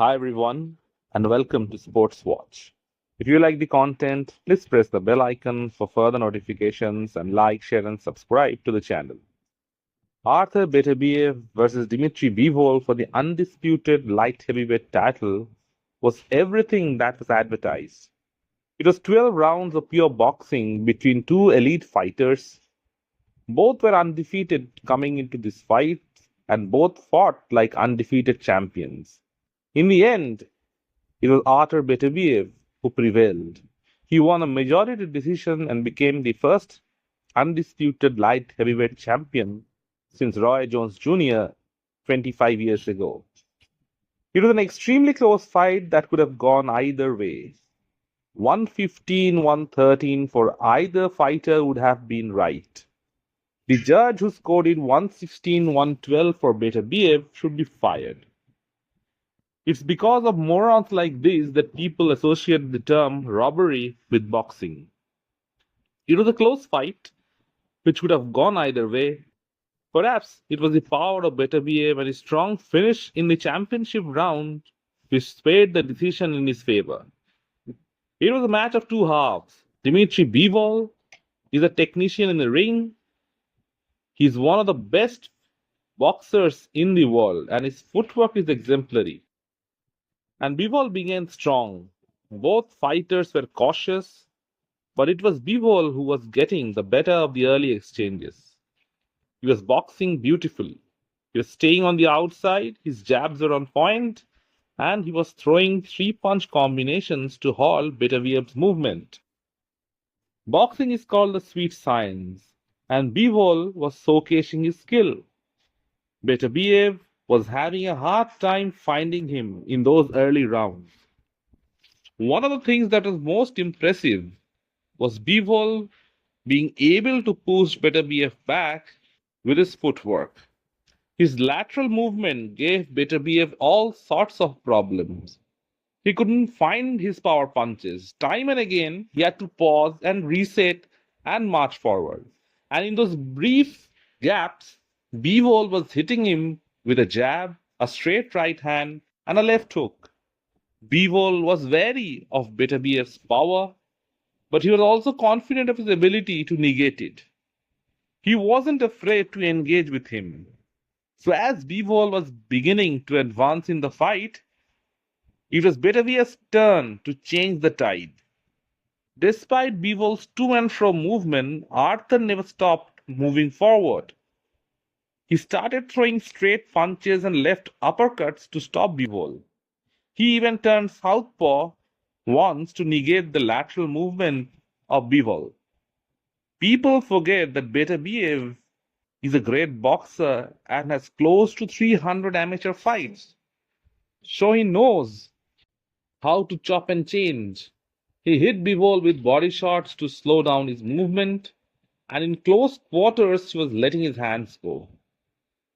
Hi everyone, and welcome to Sports Watch. If you like the content, please press the bell icon for further notifications and like, share, and subscribe to the channel. Artur Beterbiev versus Dmitri Bivol for the undisputed light heavyweight title was everything that was advertised. It was 12 rounds of pure boxing between two elite fighters. Both were undefeated coming into this fight, and both fought like undefeated champions. In the end, it was Artur Beterbiev who prevailed. He won a majority decision and became the first undisputed light heavyweight champion since Roy Jones Jr. 25 years ago. It was an extremely close fight that could have gone either way. 115, 113 for either fighter would have been right. The judge who scored it 116, 112 for Beterbiev should be fired. It's because of morons like this that people associate the term robbery with boxing. It was a close fight, which would have gone either way. Perhaps it was the power of Beterbiev and his strong finish in the championship round which swayed the decision in his favor. It was a match of two halves. Dmitri Bivol is a technician in the ring. He's one of the best boxers in the world, and his footwork is exemplary. And Bivol began strong. Both fighters were cautious, but it was Bivol who was getting the better of the early exchanges. He was boxing beautifully. He was staying on the outside, his jabs were on point, and he was throwing three-punch combinations to halt Beterbiev's movement. Boxing is called the sweet science, and Bivol was showcasing his skill. Beterbiev was having a hard time finding him in those early rounds. One of the things that was most impressive was Bivol being able to push Beterbiev back with his footwork. His lateral movement gave Beterbiev all sorts of problems. He couldn't find his power punches. Time and again, he had to pause and reset and march forward. And in those brief gaps, Bivol was hitting him with a jab, a straight right hand, and a left hook. Bivol was wary of Beterbiev's power, but he was also confident of his ability to negate it. He wasn't afraid to engage with him. So as Bivol was beginning to advance in the fight, it was Beterbiev's turn to change the tide. Despite Bivol's to and fro movement, Arthur never stopped moving forward. He started throwing straight punches and left uppercuts to stop Bivol. He even turned southpaw once to negate the lateral movement of Bivol. People forget that Beterbiev is a great boxer and has close to 300 amateur fights. So he knows how to chop and change. He hit Bivol with body shots to slow down his movement, and in close quarters he was letting his hands go.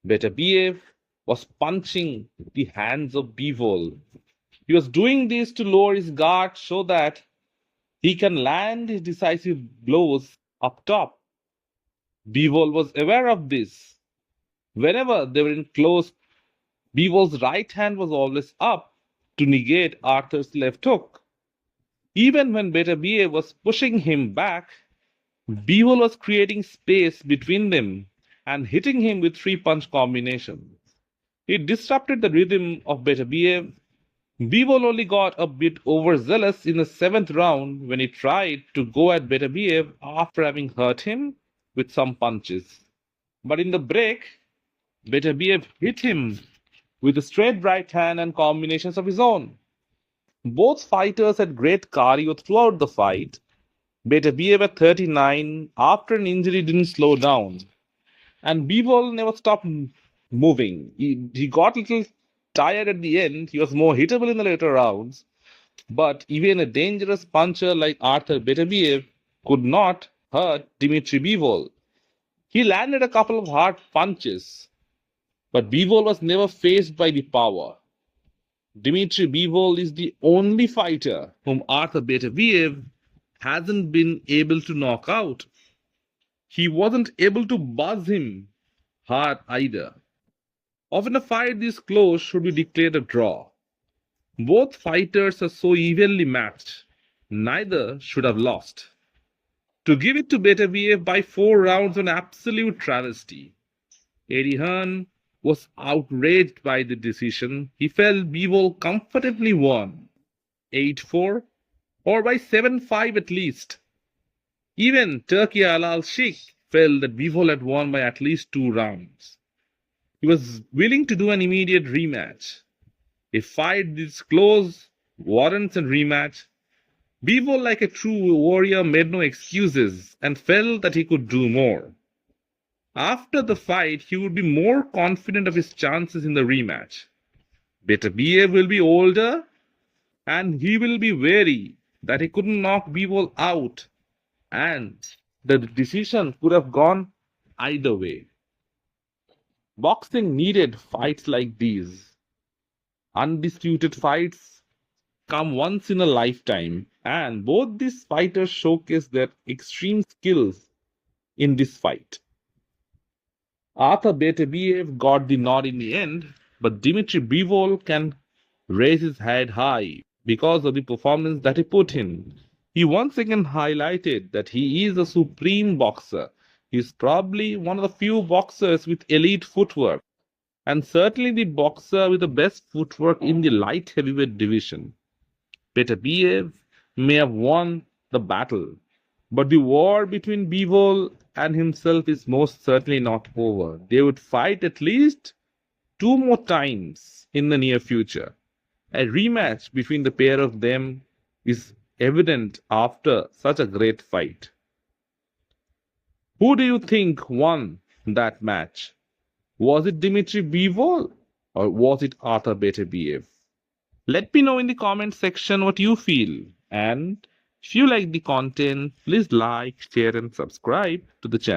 Beterbiev was punching the hands of Bivol. He was doing this to lower his guard so that he can land his decisive blows up top. Bivol was aware of this. Whenever they were in close, Bivol's right hand was always up to negate Arthur's left hook. Even when Beterbiev was pushing him back, Bivol was creating space between them and hitting him with three-punch combinations. It disrupted the rhythm of Beterbiev. Bivol only got a bit overzealous in the seventh round when he tried to go at Beterbiev after having hurt him with some punches. But in the break, Beterbiev hit him with a straight right hand and combinations of his own. Both fighters had great cardio throughout the fight. Beterbiev at 39 after an injury didn't slow down. And Bivol never stopped moving. He got a little tired at the end. He was more hittable in the later rounds. But even a dangerous puncher like Artur Beterbiev could not hurt Dmitri Bivol. He landed a couple of hard punches, but Bivol was never faced by the power. Dmitri Bivol is the only fighter whom Artur Beterbiev hasn't been able to knock out. He wasn't able to buzz him hard either. Often a fight this close should be declared a draw. Both fighters are so evenly matched, neither should have lost. To give it to Beterbiev by 4 rounds was an absolute travesty. Eddie Hearn was outraged by the decision. He felt Bivol comfortably won 8-4 or by 7-5 at least. Even Turki Alal Sheikh felt that Bivol had won by at least 2 rounds. He was willing to do an immediate rematch. If fight this close, warrants and rematch, Bivol, like a true warrior, made no excuses and felt that he could do more. After the fight, he would be more confident of his chances in the rematch. Beterbiev will be older and he will be wary that he couldn't knock Bivol out, and the decision could have gone either way. Boxing needed fights like these. Undisputed fights come once in a lifetime, and both these fighters showcase their extreme skills in this fight. Artur Beterbiev got the nod in the end, but Dmitri Bivol can raise his head high because of the performance that he put in. He once again highlighted that he is a supreme boxer. He is probably one of the few boxers with elite footwork, and certainly the boxer with the best footwork in the light heavyweight division. Beterbiev may have won the battle, but the war between Bivol and himself is most certainly not over. They would fight at least 2 more times in the near future. A rematch between the pair of them is evident after such a great fight. Who do you think won that match? Was it Dmitri Bivol or was it Artur Beterbiev? Let me know in the comment section what you feel. And if you like the content, please like, share, and subscribe to the channel.